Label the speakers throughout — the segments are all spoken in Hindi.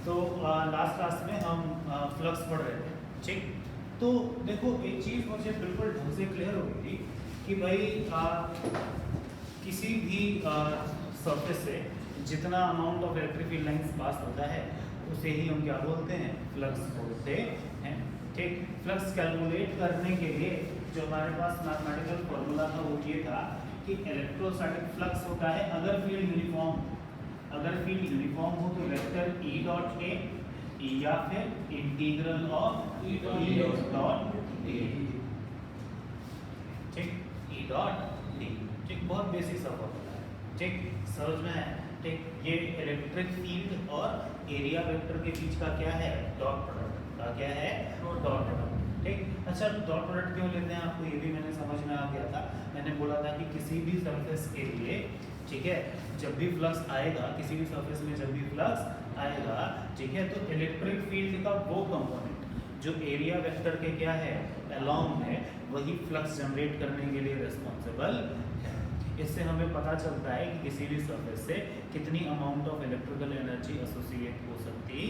Speaker 1: तो लास्ट क्लास में हम फ्लक्स पढ़ रहे थे, ठीक। तो देखो एक चीज़ मुझे बिल्कुल ढंग से क्लियर हो गई थी कि भाई किसी भी सरफेस से जितना amount of electric field lines pass होता है उसे ही हम क्या बोलते हैं, फ्लक्स बोलते हैं, ठीक। फ्लक्स कैलकुलेट करने के लिए जो हमारे पास मैथमेटिकल फॉर्मूला था वो ये था कि इलेक्ट्रोस्टैटिक फ्लक्स होता है अगर फील्ड यूनिफॉर्म हो तो वेक्टर E डॉट ए या फिर integral of E dot D, ठीक, E डॉट डी, ठीक। बहुत बेसिक सा फॉर्मूला है, ठीक, समझ में है, ठीक। ये इलेक्ट्रिक फील्ड और एरिया वेक्टर के बीच का क्या है, डॉट प्रोडक्ट का क्या है, डॉट प्रोडक्ट, ठीक। अच्छा, डॉट प्रोडक्ट क्यों लेते हैं आपको ये भी मैंने समझ में आ गया था। मैंने बोला था कि किसी भी सरफेस के लिए, ठीक है, जब भी फ्लक्स आएगा, किसी भी सरफेस में जब भी फ्लक्स आएगा, ठीक है, तो इलेक्ट्रिक फील्ड का वो कंपोनेंट जो एरिया वेक्टर के क्या है, अलोंग है, वही फ्लक्स जनरेट करने के लिए रिस्पॉन्सिबल है। इससे हमें पता चलता है कि किसी भी सरफेस से कितनी amount of electrical energy associate हो सकती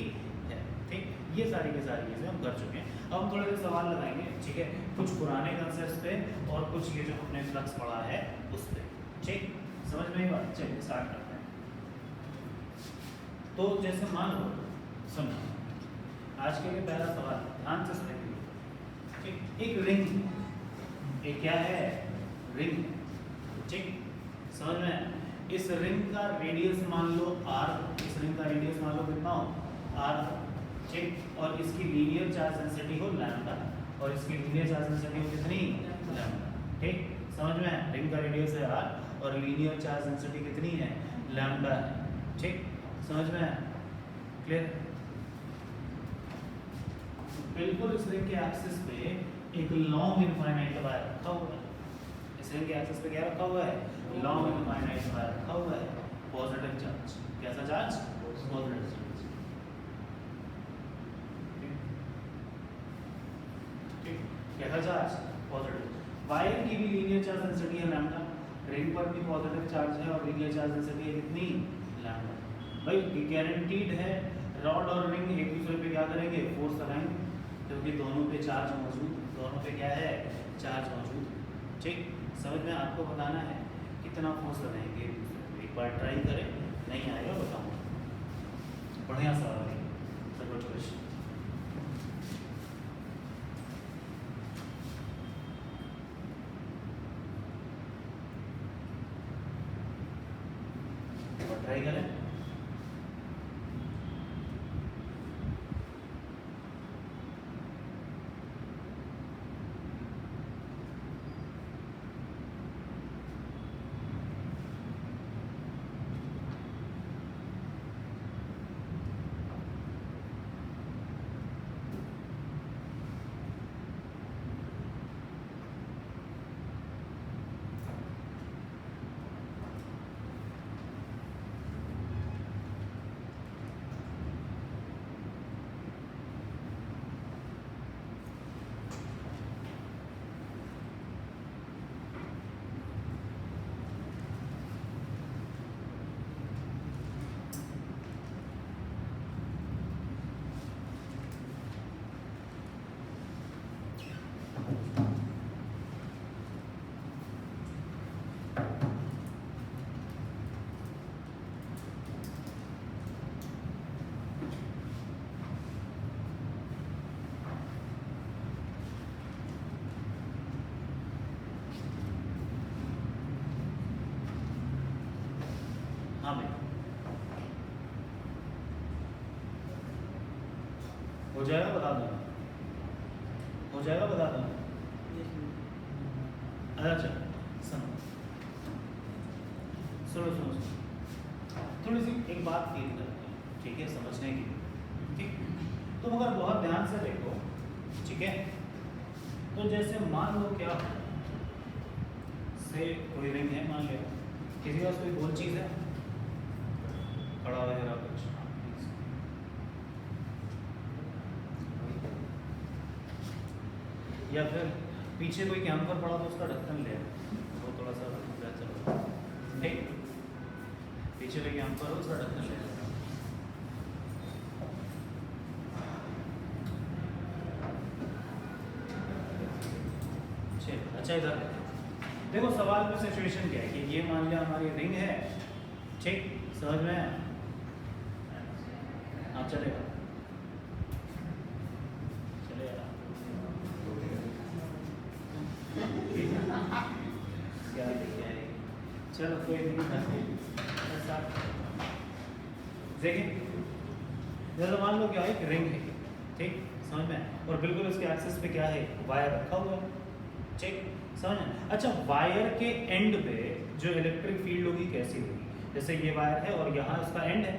Speaker 1: है, ठीक। ये सारी की सारी चीज़ें हम कर चुके हैं। अब हम थोड़े से सवाल लगाएंगे, ठीक है, कुछ पुराने कंसेप्ट पे और कुछ ये जो हमने फ्लक्स पढ़ा है उस पर, ठीक। समझ में ही बात, चलिए स्टार्ट करते हैं। तो जैसे मान लो, सुनो, आज के लिए पहला सवाल ध्यान से सुनेंगे, ठीक। एक रिंग, एक क्या है, रिंग, ठीक, समझ में। इस रिंग का रेडियस मान लो r, इस रिंग का रेडियस मान लो कितना हो, r, ठीक, और इसकी लीनियर चार्ज डेंसिटी हो लैम्डा, और इसकी लीनियर चार्ज डेंसिटी हो कितनी, लैम्डा, ठीक, समझ में। रिंग का रेडियस है r और लीनियर चार्ज डेंसिटी कितनी है, लैम्डा है, ठीक, समझ में, क्लियर। बिल्कुल इस रिंग के एक्सिस पे एक लॉन्ग इनफाइनाइट वायर रखा हुआ है, इस रिंग के एक्सिस पे क्या रखा हुआ है, लॉन्ग इनफाइनाइट वायर रखा हुआ है, पॉजिटिव चार्ज, कैसा चार्ज, पॉजिटिव चार्ज, ठीक, कैसा चार्ज, पॉजिटिव। वायर की भी लीनियर चार्ज डेंसिटी है लैम्डा, रिंग पर भी पॉजिटिव चार्ज है और लीनियर चार्ज डेंसिटी है कितनी, लैम्डा। भाई गारंटीड है रॉड और रिंग एक दूसरे पे क्या करेंगे, फोर्स लगाएंगे, क्योंकि दोनों पे चार्ज मौजूद, दोनों पे क्या है, चार्ज मौजूद, ठीक। समझ में, आपको बताना है कितना फोर्स लगाएंगे एक दूसरे पे, एक बार ट्राई करें, नहीं आएगा बताऊँगा। बढ़िया सवाल है, गुड क्वेश्चन। ट्राई करें, हाँ भाई हो जाएगा, बता दूँ, हो जाएगा, बता दूँ। अच्छा सुनो सुनो सुनो सुनो, थोड़ी सी एक बात फील करते हैं, ठीक है, समझने की, ठीक। तुम अगर बहुत ध्यान से देखो, ठीक है, तो जैसे मान लो क्या से कोई रिंग है, मान लिया, किसी के पास कोई गोल चीज़ है, खड़ा वगैरह कुछ, या फिर पीछे कोई कैंपर पड़ा तो उसका ढक्कन ले, वो थोड़ा सा बेहतर होगा, ठीक। पीछे कोई कैंपर हो उसका ढक्कन ले, अच्छा इधर देखो सवाल में सिचुएशन क्या है कि ये मान लिया हमारी रिंग है, ठीक, समझ में आया? हाँ चलेगा, चलेगा क्या है? चलो कोई नहीं, ऐसा देखिए जैसे मान लो क्या है, एक रिंग है, ठीक, समझ में? और बिल्कुल उसके एक्सेस पे क्या है, वायर रखा हुआ है, ठीक, समझ में? अच्छा, वायर के एंड पे जो इलेक्ट्रिक फील्ड होगी कैसी होगी? जैसे ये वायर है और यहाँ इसका एंड है,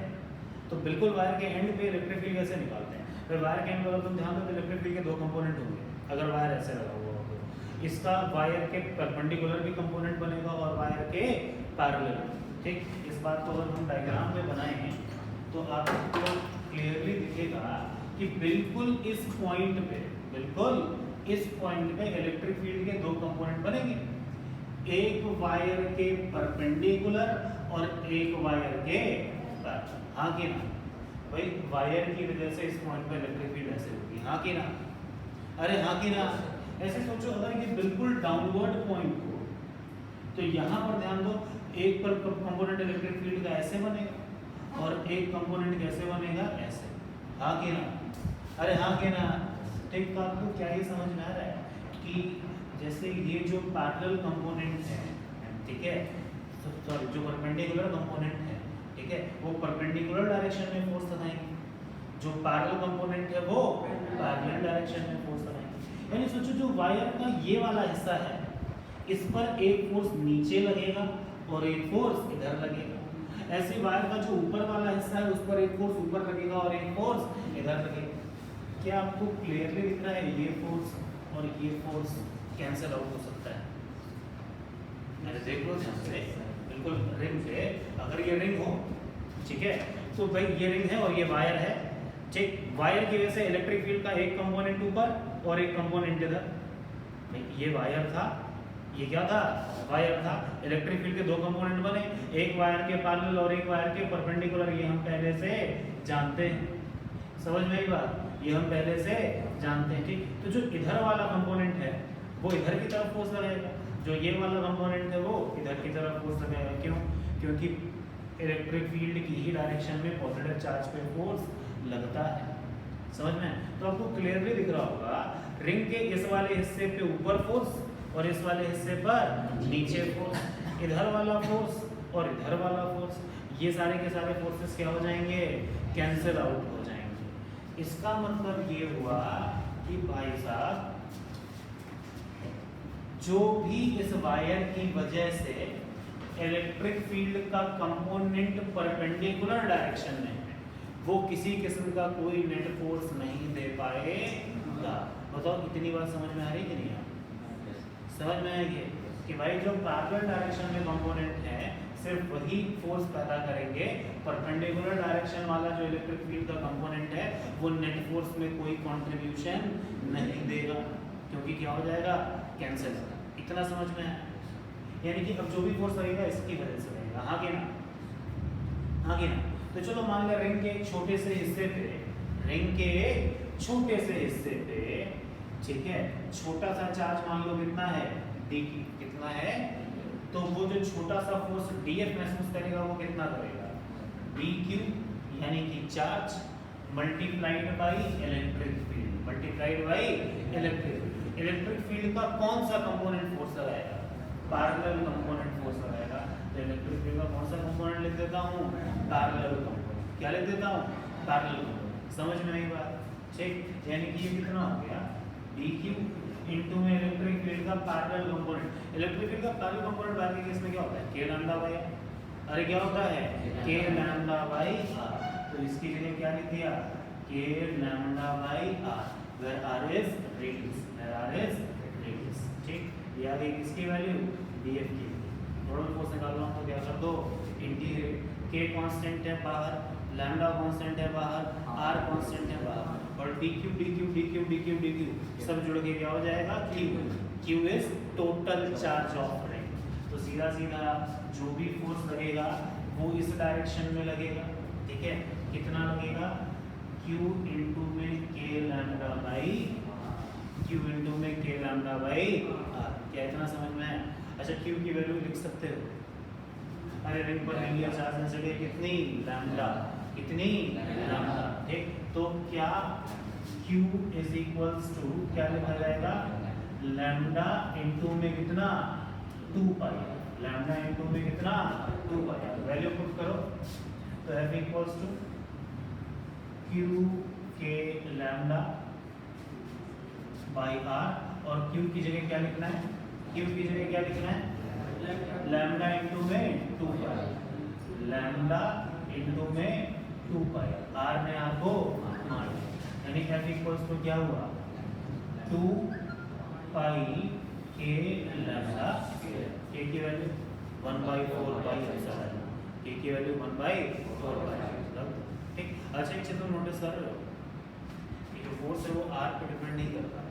Speaker 1: तो बिल्कुल वायर के एंड पे इलेक्ट्रिक फील्ड कैसे निकालते हैं? फिर वायर के एंड पर तुम ध्यान दो तो इलेक्ट्रिक फील्ड के दो कंपोनेंट होंगे। अगर वायर ऐसे लगा हुआ हो तो इसका वायर के परपेंडिकुलर भी कंपोनेंट बनेगा और वायर के पैरेलल, ठीक। इस बात को अगर हम डायग्राम में बनाएं तो आपको क्लियरली दिखेगा कि बिल्कुल इस पॉइंट पे, बिल्कुल इस पॉइंट पे इलेक्ट्रिक फील्ड के दो कंपोनेंट बनेंगे, एक वायर के परपेंडिकुलर और एक वायर के पैरेलल। हाँ कि ना भाई? वायर की वजह से इस पॉइंट पे इलेक्ट्रिक फील्ड ऐसे होगी, हाँ कि ना? अरे हाँ कि ना? ऐसे सोचो अगर ये बिल्कुल डाउनवर्ड पॉइंट हो तो यहाँ पर ध्यान दो, एक पर कंपोनेंट इलेक्ट्रिक फील्ड का ऐसे बनेगा और एक कंपोनेंट कैसे बनेगा, ऐसे, हाँ कि ना? अरे हाँ कि ना? ठीक, तो आपको क्या ये समझ में आ रहा है कि जैसे ये जो पैरेलल कंपोनेंट है, ठीक है, सॉरी जो परपेंडिकुलर कंपोनेंट है, ठीक है, वो परपेंडिकुलर डायरेक्शन में फोर्स लगाएंगे, जो पैरेलल कंपोनेंट है वो पैरेलल डायरेक्शन में फोर्स लगाएंगे। यानी सोचो जो वायर का ये वाला हिस्सा है, इस पर एक फोर्स नीचे लगेगा और एक फोर्स इधर लगेगा। ऐसे वायर का जो ऊपर वाला हिस्सा है उस पर एक फोर्स ऊपर लगेगा और एक फोर्स इधर लगेगा। क्या आपको क्लियरली दिख रहा है? ये फोर्स और ये फोर्स कैंसिल आउट हो सकता है। मैंने देख लो ध्यान से, बिल्कुल रिंग से, अगर ये रिंग हो, ठीक है, तो भाई ये रिंग है और ये वायर है, ठीक, वायर की वजह से इलेक्ट्रिक फील्ड का एक कंपोनेंट ऊपर और एक कंपोनेंट इधर। ये वायर था, ये क्या था? वायर था। इलेक्ट्रिक फील्ड के दो कंपोनेंट बने, एक वायर के पैरेलल और एक वायर के परपेंडिकुलर, ये हम पहले से जानते हैं। समझ में आई बात? ये हम पहले से जानते हैं, ठीक। तो जो इधर वाला कंपोनेंट है वो इधर की तरफ फोर्स लगाएगा, जो ये वाला कंपोनेंट है वो इधर की तरफ फोर्स लगाएगा। क्यों? क्योंकि इलेक्ट्रिक फील्ड की ही डायरेक्शन में पॉजिटिव चार्ज पे फोर्स लगता है। समझ में? तो आपको क्लियरली दिख रहा होगा रिंग के इस वाले हिस्से पे ऊपर फोर्स और इस वाले हिस्से पर नीचे फोर्स, इधर वाला फोर्स और इधर वाला फोर्स, ये सारे के सारे फोर्सेस क्या हो जाएंगे? कैंसिल आउट हो जाएंगे। इसका मतलब ये हुआ कि भाई साहब जो भी इस वायर की वजह से इलेक्ट्रिक फील्ड का कंपोनेंट परपेंडिकुलर डायरेक्शन में है, वो किसी किस्म का कोई नेट फोर्स नहीं दे पाएगा। बताओ इतनी बात समझ में आ रही कि नहीं? समझ में आएगी कि भाई जो पैरेलल डायरेक्शन में कंपोनेंट है सिर्फ वही फोर्स पैदा करेंगे, परपेंडिकुलर डायरेक्शन वाला जो इलेक्ट्रिक फील्ड का कंपोनेंट है वो नेट फोर्स में कोई कंट्रीब्यूशन नहीं देगा, क्योंकि क्या हो जाएगा? कैंसिल। इतना समझ में है? यानी कि अब जो भी फोर्स लगेगा इसकी वजह से लगेगा, हाँ कि ना? हाँ कि ना? तो चलो मान लिया रिंग के एक छोटे से हिस्से पे, रिंग के एक छोटे से हिस्से पे, ठीक है, छोटा सा चार्ज मान लो कितना है? डी की, कितना है? तो वो जो छोटा सा फोर्स डीएफ महसूस करेगा वो कितना करेगा? डी क्यू, यानी कि charge multiplied by electric field, multiplied by electric field. Electric field का कौन सा कंपोनेंट फोर्स लगाएगा? पैरेलल कंपोनेंट फोर्स लगाएगा। तो इलेक्ट्रिक फील्ड का कौन सा कंपोनेंट लिख देता हूँ? Parallel component. क्या लिख देता हूँ? Parallel component. समझ में आई बात? ठीक, यानी कि ये कितना हो गया? डी क्यू इंटू में इलेक्ट्रिक फील्ड का पैरेलल कंपोनेंट। इलेक्ट्रिक फील्ड का पैरेलल कंपोनेंट बाकी केस में क्या होता है? के लैम्डा बाई आर। अरे क्या होता है? के लैम्डा बाई आर। तो इसकी जगह क्या लिख दिया? K lambda by r, where r is radius, where r is radius. ठीक, ये आ गई किसकी वैल्यू? डीएफ की। टोटल फोर्स निकालना हो तो क्या कर दो? इंटीग्रेट। के कांस्टेंट है बाहर, लैम्डा कांस्टेंट है बाहर, आर कांस्टेंट है बाहर, और D Q D Q D Q D Q D Q सब जुड़ के क्या हो जाएगा? Q. Q is total charge of ring. तो सीधा सीधा जो भी फोर्स लगेगा वो इस डायरेक्शन में लगेगा, ठीक है। कितना लगेगा? क्यू इंटू में के लैम्डा बाई, क्यू इंटू में के लैम्डा बाई आर। क्या इतना समझ में है? अच्छा क्यू की वैल्यू लिख सकते हो, अरे रिंग पर लीनियर चार्ज डेंसिटी कितनी, लैम्डा, कितनी लैम्डा, ठीक। तो क्या Q इज इक्वल्स टू क्या लिखा जाएगा, लैम्डा इनटू में कितना 2 पाई, लैम्डा इनटू में कितना 2 पाई, वैल्यू पुट करो तो F इक्वल्स टू Q के लैम्डा बाई R, और Q की जगह क्या लिखना है, Q की जगह क्या लिखना है, लैम्डा इनटू में 2 पाई, लैम्डा इनटू में 2 पाई, R ने R को मान लिया, यानी F इक्वल्स टू क्या हुआ 2 पाई के लैम्डा, K की वैल्यू 1/4 पाई एप्सिलॉन, K की वैल्यू 1/4 पाई, ठीक। अच्छा एक चीज तुम नोटिस कर रहे हो, ये जो फोर्स है वो R पे डिपेंड नहीं करता,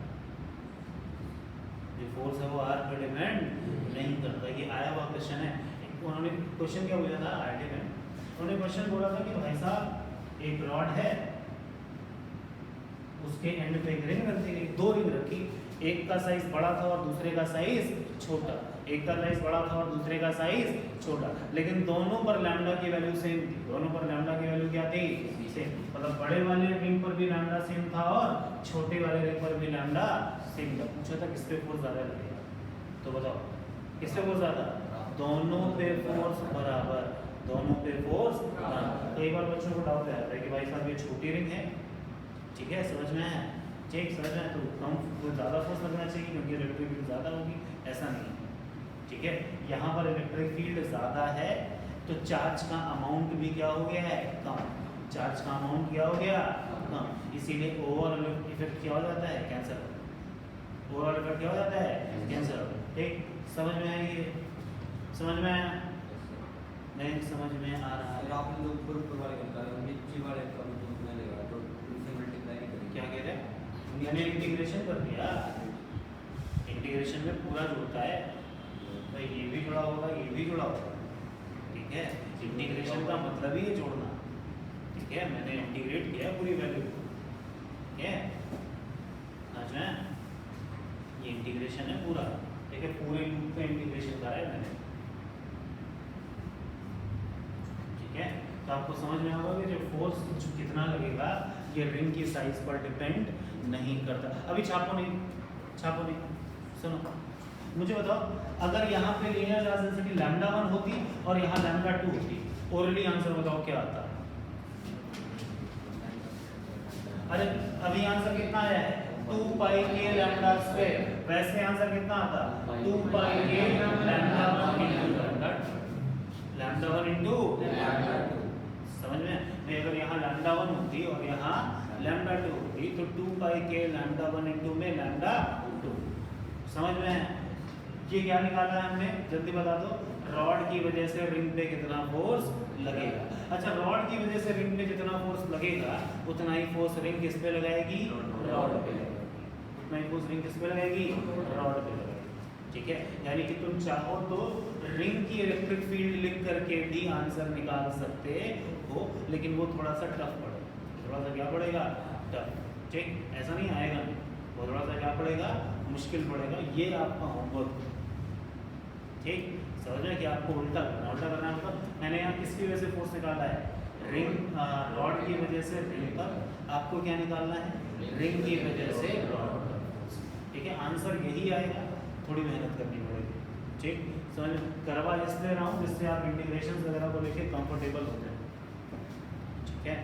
Speaker 1: जो फोर्स है वो R पे डिपेंड नहीं करता। ये आया हुआ क्वेश्चन है, उन्होंने क्वेश्चन क्या बोला था आईटी में, उन्होंने क्वेश्चन बोला था कि भाई साहब एक रॉड है, उसके एंड पे एक रिंग रखी गई, 2 रिंग रखी, एक का साइज बड़ा था और दूसरे का साइज छोटा, एक का साइज बड़ा था और दूसरे का साइज छोटा, लेकिन दोनों पर लैम्डा की वैल्यू सेम थी, दोनों पर लैम्डा की वैल्यू क्या थी, सेम, मतलब बड़े वाले रिंग पर भी लैम्डा सेम था और छोटे वाले रिंग पर भी लैम्डा सेम था। पूछा था किस पे फोर्स ज्यादा लगेगा, तो बताओ किस पे फोर्स ज्यादा, दोनों पे फोर्स बराबर, दोनों पे फोर्स बराबर। कई बार बच्चों को डाउट आता है कि भाई साहब ये छोटी रिंग है, ठीक है समझ में है, ठीक समझ में है, तो कम तो ज़्यादा फोर्स लगना चाहिए क्योंकि इलेक्ट्रिक फील्ड ज़्यादा होगी, ऐसा नहीं है, ठीक है। यहाँ पर इलेक्ट्रिक फील्ड ज़्यादा है तो चार्ज का अमाउंट भी क्या हो गया है, कम, चार्ज का अमाउंट क्या हो गया कम, इसीलिए ओवरऑल इफेक्ट क्या हो जाता है, कैंसर, ओवरऑल इफेक्ट क्या हो जाता है, कैंसर, ठीक। समझ में आएगी, समझ में आया, नहीं समझ में आ रहा है,
Speaker 2: आपने लोग ऊपर वाले का बता रहे नीचे वाले का मैं लेगा तो इनसे मल्टीप्लाई करेंगे,
Speaker 1: क्या कह रहे हैं, मैंने इंटीग्रेशन कर दिया, इंटीग्रेशन में पूरा जुड़ता है, तो ये भी जुड़ा होगा ये भी जुड़ा होगा, ठीक है, इंटीग्रेशन का मतलब ही है जोड़ना, ठीक है, मैंने इंटीग्रेट किया पूरी वैल्यू को, ठीक है, अच्छा ये इंटीग्रेशन है पूरा, ठीक है, पूरे लूप का इंटीग्रेशन करा है मैंने, ठीक है। तो आपको समझ में होगा कि जो फोर्स कितना लगेगा ये रिंग की साइज पर डिपेंड नहीं करता। अभी छापो नहीं, सुनो मुझे बताओ, अगर यहाँ पे लीनियर चार्ज डेंसिटी लैम्डा 1 होती और यहाँ लैम्डा 2 होती, ओरली आंसर बताओ क्या आता, अरे अभी आंसर कितना आया है 2 पाई के लैम्डा स्क्वायर, वैसे आंसर कितना आता 2 पाई के लैम्डा 1 इनटू लैम्डा 1 इनटू, समझ में, नहीं अगर यहाँ लैम्डा 1 होती और यहाँ लैम्डा 2 होती तो 2 पाई के लैम्डा 1 इनटू में लैम्डा 2, समझ में। ये क्या निकाला है हमने, जल्दी बता दो, रॉड की वजह से रिंग पे कितना फोर्स लगेगा। अच्छा रॉड की वजह से रिंग पे जितना फोर्स लगेगा उतना ही फोर्स रिंग किस पे लगाएगी, रॉड पे लगाएगी, उतना ही फोर्स रिंग किस पे लगाएगी, रॉड पे लगाएगी, ठीक है। यानी कि तुम चाहो तो रिंग की इलेक्ट्रिक फील्ड लिख करके भी आंसर निकाल सकते हो, लेकिन वो थोड़ा सा टफ पड़ेगा, थोड़ा सा क्या पड़ेगा, टफ, ठीक, ऐसा नहीं आएगा, वो थोड़ा सा क्या पड़ेगा, मुश्किल पड़ेगा, ये आपका होमवर्क, ठीक, समझ में कि आपको उल्टा करना मतलब मैंने यहाँ किसकी वजह से फोर्स निकाला है, रिंग रॉड की वजह से रिंग पर, आपको क्या निकालना है, रिंग की वजह से रॉड पर फोर्स, ठीक है, आंसर यही आएगा, थोड़ी मेहनत करनी पड़ेगी, ठीक, समझ करवा इसलिए रहा हूँ जिससे आप इंटीग्रेशन वगैरह को लेके कंफर्टेबल हो जाए, ठीक है,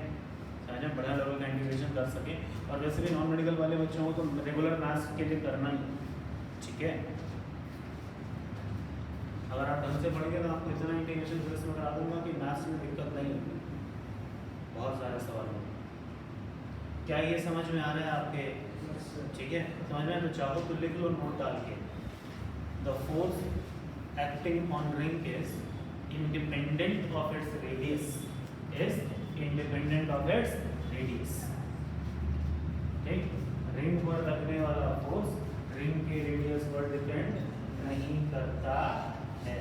Speaker 1: समझ में, बड़ा लेवल का इंटीग्रेशन कर सके, और वैसे भी नॉन मेडिकल वाले बच्चों को तो रेगुलर मैथ्स के लिए करना ही, ठीक है। अगर आप ढंग से पढ़ेंगे तो आपको इतना इंटीग्रेशन फिर से करा दूंगा कि मैथ्स में दिक्कत नहीं होगी, बहुत सारे सवाल होंगे। क्या ये समझ में आ रहा है आपके, ठीक है, समझ में, तो चाहो तो लिख लो नोट डाल के, the force acting on ring is independent of its radius, ठीक, रिंग पर लगने वाला फोर्स रिंग के रेडियस पर डिपेंड नहीं करता है।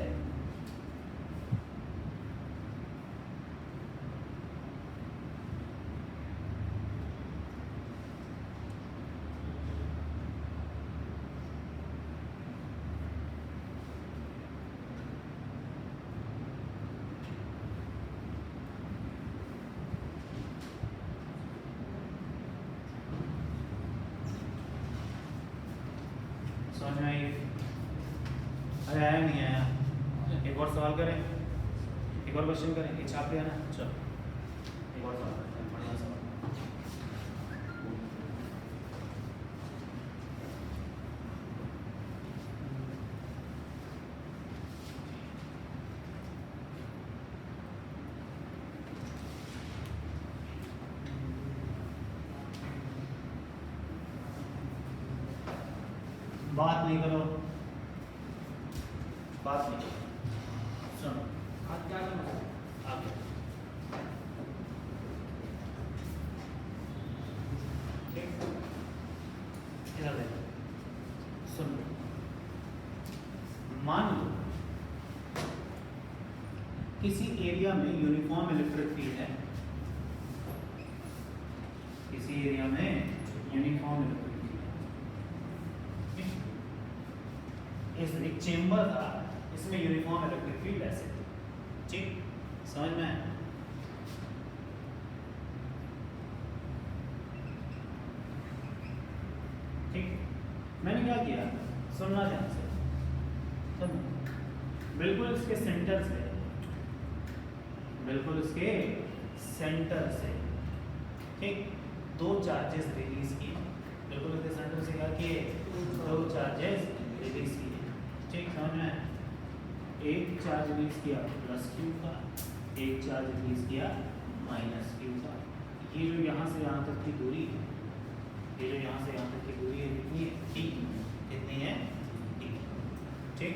Speaker 1: सवाल करें, एक और क्वेश्चन करें, ये छाप लिया ना, चलो एक और सवाल करते हैं, बढ़िया सवाल। बात नहीं करो, बात नहीं करो, सुनो
Speaker 2: आज क्या करना है?
Speaker 1: आगे। ठीक, इधर देखो, सुन, मान लो किसी एरिया में यूनिफॉर्म इलेक्ट्रिक फील्ड है, किसी एरिया में यूनिफॉर्म इलेक्ट्रिक फील्ड है, इस एक चेंबर था, इसमें यूनिफॉर्म इलेक्ट्रिक फील्ड ऐसे थी, ठीक, समझ में आया? ठीक, मैंने क्या किया, सुनना ध्यान से, सुनो, बिल्कुल इसके सेंटर से, बिल्कुल इसके सेंटर से, ठीक, दो चार्जेस रिलीज किए, बिल्कुल इसके सेंटर से क्या किए, दो चार्जेस रिलीज किए, ठीक, समझ में आया? एक चार्ज रिलीज किया प्लस क्यू का, एक चार्ज रिलीज किया माइनस क्यू का। ये जो यहाँ से यहाँ तक की दूरी है, ये जो यहाँ से यहाँ तक की दूरी है कितनी है, टी, कितनी है, टी, ठीक,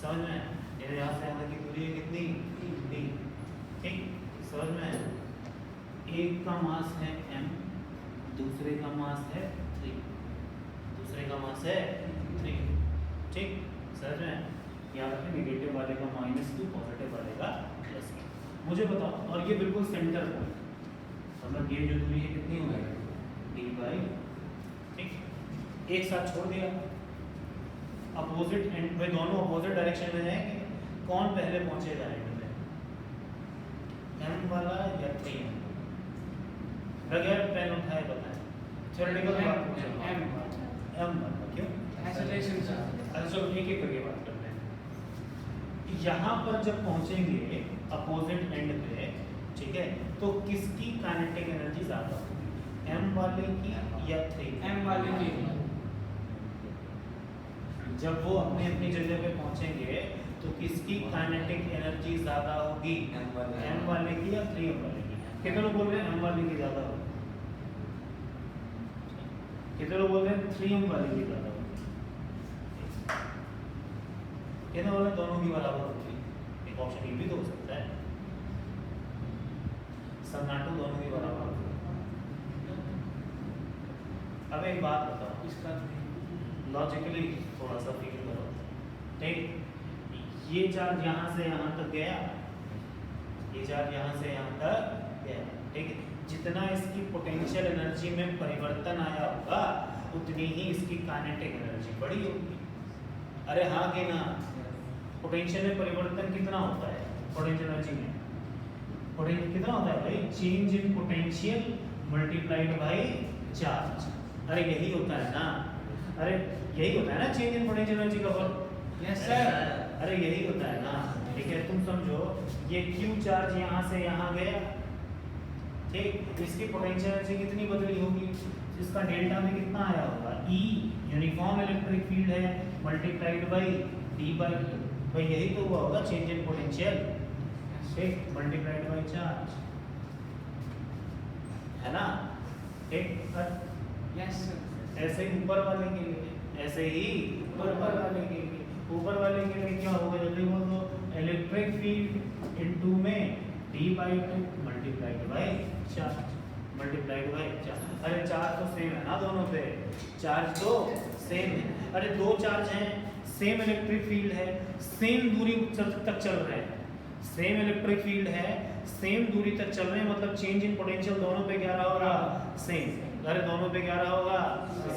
Speaker 1: समझ में आया? ये जो यहाँ से यहाँ तक की दूरी है कितनी, टी, ठीक, समझ में आया? एक का मास है m, दूसरे का मास है 3, दूसरे का मास है 3, ठीक, समझ में आया? यहाँ रखें, नेगेटिव वाले का -2, पॉजिटिव वाले का +2। मुझे बताओ, और ये बिल्कुल सेंटर पॉइंट, मतलब ये जो दूरी है कितनी हो गई, d/, ठीक, एक साथ छोड़ दिया, अपोजिट एंड में, दोनों अपोजिट डायरेक्शन में जाएंगे, कौन पहले पहुंचेगा एंड में, m वाला या 3m? बगैर पेन उठाए बताएं, थ्योरेटिकल बात पूछो, m वाला, क्यों
Speaker 2: Acceleration से।
Speaker 1: अच्छा, एक एक करके बात करते हैं। यहाँ पर जब पहुंचेंगे अपोजिट एंड पे, ठीक है, तो किसकी काइनेटिक एनर्जी ज्यादा होगी, m वाले की या 3?
Speaker 2: M वाले की।
Speaker 1: जब वो अपनी अपनी जगह पे पहुंचेंगे तो किसकी काइनेटिक एनर्जी ज्यादा होगी, m वाले की या 3m वाले की? कितने लोग बोल रहे हैं m वाले की ज्यादा होगी, कितने लोग बोल रहे हैं 3m वाले की ज्यादा होगी, कितने बोल रहे हैं दोनों की बराबर होगी? एक ऑप्शन ये भी तो हो सकता है, सन्नाटो दोनों की बराबर होगी। अब एक बात बताओ,
Speaker 2: इसका
Speaker 1: लॉजिकली थोड़ा सा फील करो, ठीक, ये चार्ज यहाँ से यहाँ तक गया, ये चार्ज यहाँ से यहाँ तक गया, ठीक है, जितना इसकी पोटेंशियल एनर्जी में परिवर्तन आया होगा उतनी ही इसकी काइनेटिक एनर्जी बढ़ी होगी। अरे हाँ कि ना? पोटेंशियल में परिवर्तन कितना होता है, पोटेंशियल एनर्जी में पोटेंशियल कितना होता है भाई, change in potential multiplied by charge. अरे यही होता है ना, अरे यही होता है ना चेंज इन पोटेंशियल एनर्जी का वर्क।
Speaker 2: Yes sir.
Speaker 1: अरे यही होता है ना, ठीक है, तुम समझो ये Q चार्ज यहाँ से यहाँ गया, ठीक, इसकी पोटेंशियल एनर्जी कितनी बदली होगी, इसका डेल्टा में कितना आया होगा, E यूनिफॉर्म इलेक्ट्रिक फील्ड है मल्टीप्लाइड बाय d/, भाई यही तो हुआ होगा चेंज इन पोटेंशियल, ठीक, मल्टीप्लाइड बाय चार्ज, है ना, ठीक।
Speaker 2: Yes sir.
Speaker 1: ऐसे ही ऊपर वाले के लिए, ऐसे ही ऊपर वाले के लिए, ऊपर वाले के लिए क्या होगा, जल्दी बोल दो, इलेक्ट्रिक फील्ड इनटू में d/2 multiplied by charge, multiplied by charge. अरे चार्ज तो सेम है ना दोनों पे, चार्ज तो सेम है। अरे दो चार्ज हैं, सेम इलेक्ट्रिक फील्ड है, सेम दूरी तक चल रहे हैं, सेम इलेक्ट्रिक फील्ड है, सेम दूरी तक चल रहे हैं, मतलब चेंज इन पोटेंशियल दोनों पे क्या रहा होगा, सेम। अरे दोनों पे क्या रहा होगा,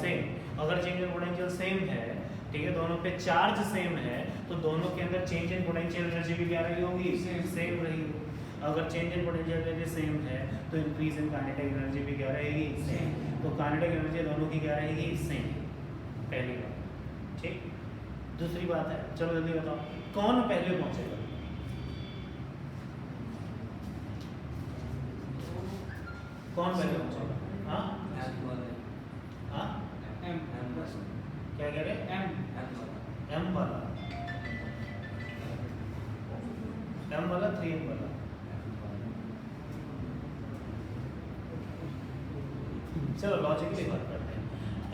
Speaker 1: सेम। अगर चेंज इन पोटेंशियल सेम है, ठीक है, दोनों पे चार्ज सेम है, तो दोनों के अंदर चेंज इन पोटेंशियल एनर्जी भी क्या रही होगी, सेम रही होगी। अगर change in potential energy same है तो इंक्रीज इन काइनेटिक एनर्जी भी क्या रहेगी, सेम। तो काइनेटिक एनर्जी दोनों की क्या रहेगी, सेम, पहली बात, ठीक। दूसरी बात है, चलो जल्दी बताओ, कौन पहले पहुंचेगा, कौन पहले पहुंचेगा? हाँ हाँ क्या कह रहे? एम वाला 3M वाला। चलो लॉजिकली बात करते हैं।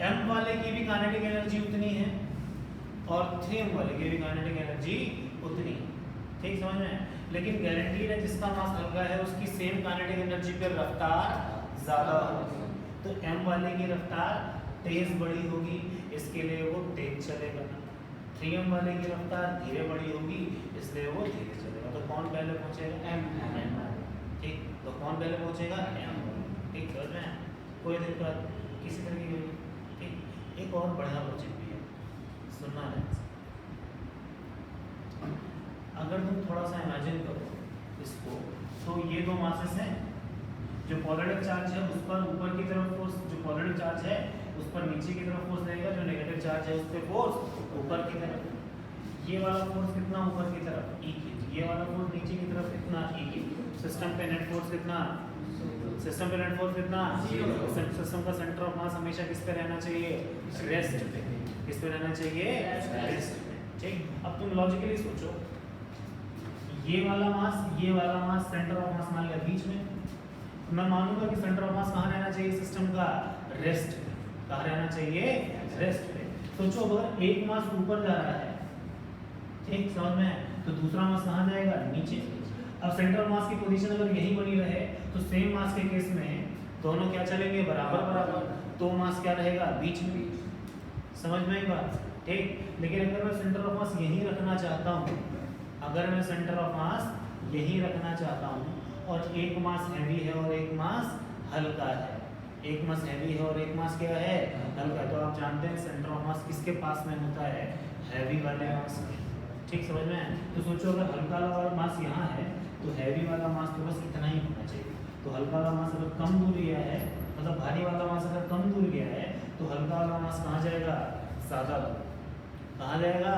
Speaker 1: एम वाले की भी काइनेटिक एनर्जी उतनी है और 3M वाले की भी काइनेटिक एनर्जी उतनी है, ठीक समझ में? लेकिन गारंटीड है जिसका मास हल्का है उसकी सेम काइनेटिक एनर्जी पर रफ्तार ज्यादा होगी। तो एम वाले की रफ्तार तेज बड़ी होगी, इसके लिए वो तेज चलेगा। 3M वाले की रफ्तार धीरे बड़ी होगी, इसलिए वो धीरे चलेगा। तो कौन पहले पहुंचेगा? एम। ठीक, तो कौन पहले पहुंचेगा? एम। ठीक समझ में? कोई दिक्कत किसी तरह की नहीं। ठीक, एक और बढ़िया लॉजिक भी है, सुनना है। अगर तुम थोड़ा सा इमेजिन करो इसको, तो ये दो मासेस हैं, जो पॉजिटिव चार्ज है उस पर ऊपर की तरफ फोर्स, जो पॉजिटिव चार्ज है उस पर नीचे की तरफ फोर्स देगा, जो नेगेटिव चार्ज है उस पर फोर्स ऊपर की तरफ। ये वाला फोर्स कितना ऊपर की तरफ? E की। ये वाला फोर्स नीचे की तरफ कितना? E की। सिस्टम पे नेट फोर्स कितना? सिस्टम पे नेट फोर्स कितना? सिस्टम का सेंटर ऑफ मास हमेशा किस पे रहना चाहिए? रेस्ट पे। किस पे रहना चाहिए? रेस्ट पे। ठीक, अब तुम लॉजिकली सोचो, ये वाला मास सेंटर ऑफ मास मान लिया बीच में, मैं मानूंगा कि सेंटर ऑफ मास कहाँ रहना चाहिए सिस्टम का? रेस्ट पे। कहाँ रहना चाहिए? रेस्ट पे। सोचो अगर एक मास ऊपर जा रहा है, ठीक समझ में, तो दूसरा मास कहाँ जाएगा? नीचे। अब सेंटर ऑफ मास की पोजीशन अगर यही बनी रहे तो सेम मास के केस में दोनों क्या चलेंगे? बराबर बराबर। तो मास क्या रहेगा? बीच में। समझ में आई बात? ठीक, लेकिन अगर मैं सेंटर ऑफ मास यही रखना चाहता हूँ, अगर मैं सेंटर ऑफ मास यही रखना चाहता हूँ और एक मास हैवी है और एक मास हल्का है, एक मास हैवी है और एक मास क्या है? हल्का है, तो आप जानते हैं सेंटर ऑफ मास किसके पास में होता है? हैवी वाले मास में। ठीक समझ में? तो सोचो अगर हल्का वाला मास यहाँ है तो हैवी वाला मास तो बस इतना ही होना चाहिए। तो हल्का वाला मास अगर कम दूर गया है, मतलब भारी वाला मास अगर कम दूर गया है, तो हल्का वाला मास कहाँ जाएगा? ज़्यादा दूर। कहाँ जाएगा?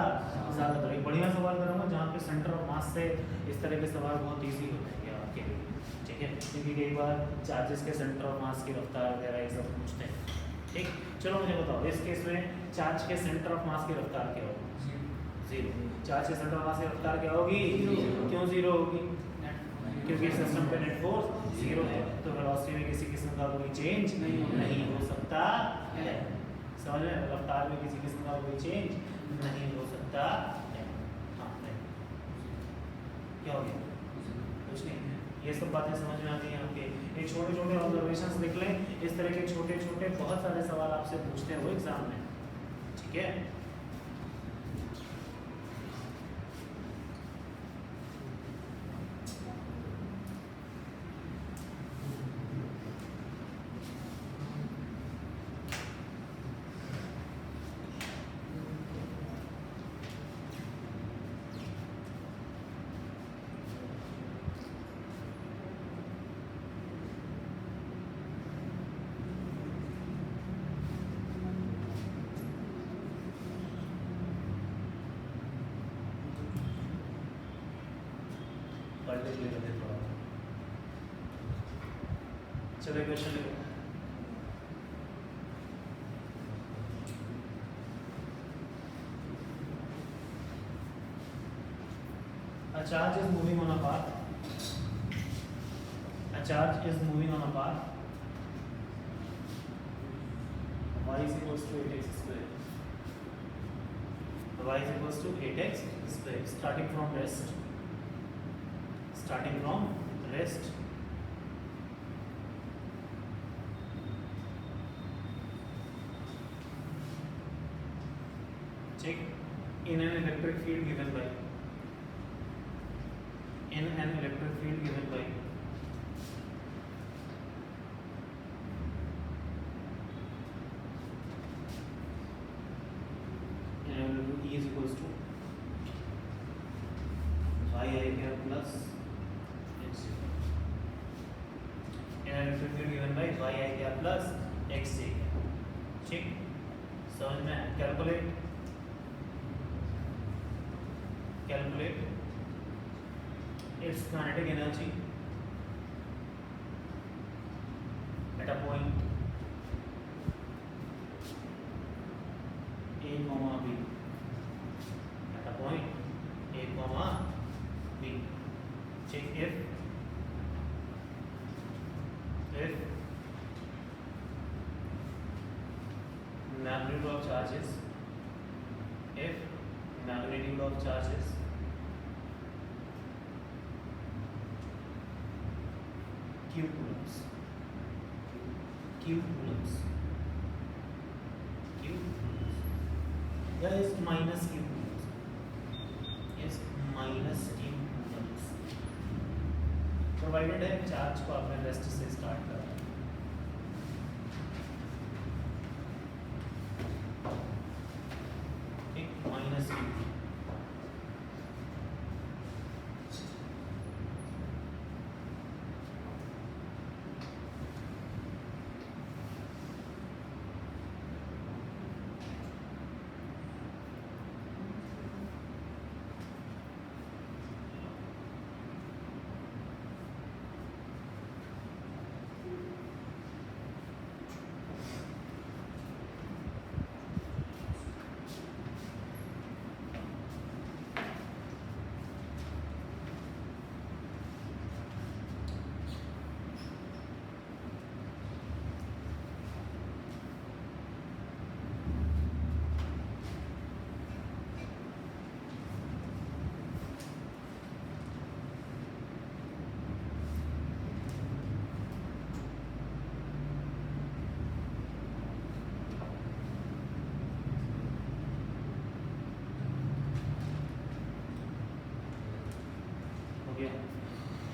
Speaker 1: ज़्यादा दूर। एक बढ़िया सवाल करूँगा जहाँ पे सेंटर ऑफ मास से इस तरह के सवाल बहुत ईजी हो जाएंगे आपके लिए, ठीक है? क्योंकि कई बार चार्जेस के सेंटर ऑफ मास की रफ्तार वगैरह ये सब पूछते हैं। ठीक, चलो मुझे बताओ इस केस में चार्ज के सेंटर ऑफ मास की रफ्तार क्या होगी? 0। चार्ज के सेंटर ऑफ मास की रफ्तार क्या होगी? क्यों 0 होगी? क्योंकि सिस्टम पे नेट फोर्स 0 है, तो वेलोसिटी में किसी किस्म का कोई चेंज नहीं हो सकता है। समझ में? रफ्तार में किसी किस्म का कोई चेंज नहीं हो सकता है। हाँ, क्या हो गया? कुछ नहीं। ये सब बातें समझ में आती हैं आपके? ये छोटे छोटे ऑब्जर्वेशंस लिख लें, इस तरह के छोटे छोटे बहुत सारे सवाल आपसे पूछते हैं वो एग्जाम में, ठीक है? चलिए क्वेश्चन लिखो। A charge is moving on a path. A charge is moving on a path. Y is equals to 8x square. Y is equals to 8x square. Starting from rest. Starting from rest. Check in an electric field given by. In an electric field given by. And E is equals to yi cap plus x. In an electric field given by yi cap plus xj. ठीक, समझ में? Calculate its kinetic energy at a point A comma B at a point A comma B. Check if magnitude of charges q coulombs या इस माइनस q coulombs प्रोवाइडेड है चार्ज को आपने रेस्ट से स्टार्ट करा ठीक माइनस q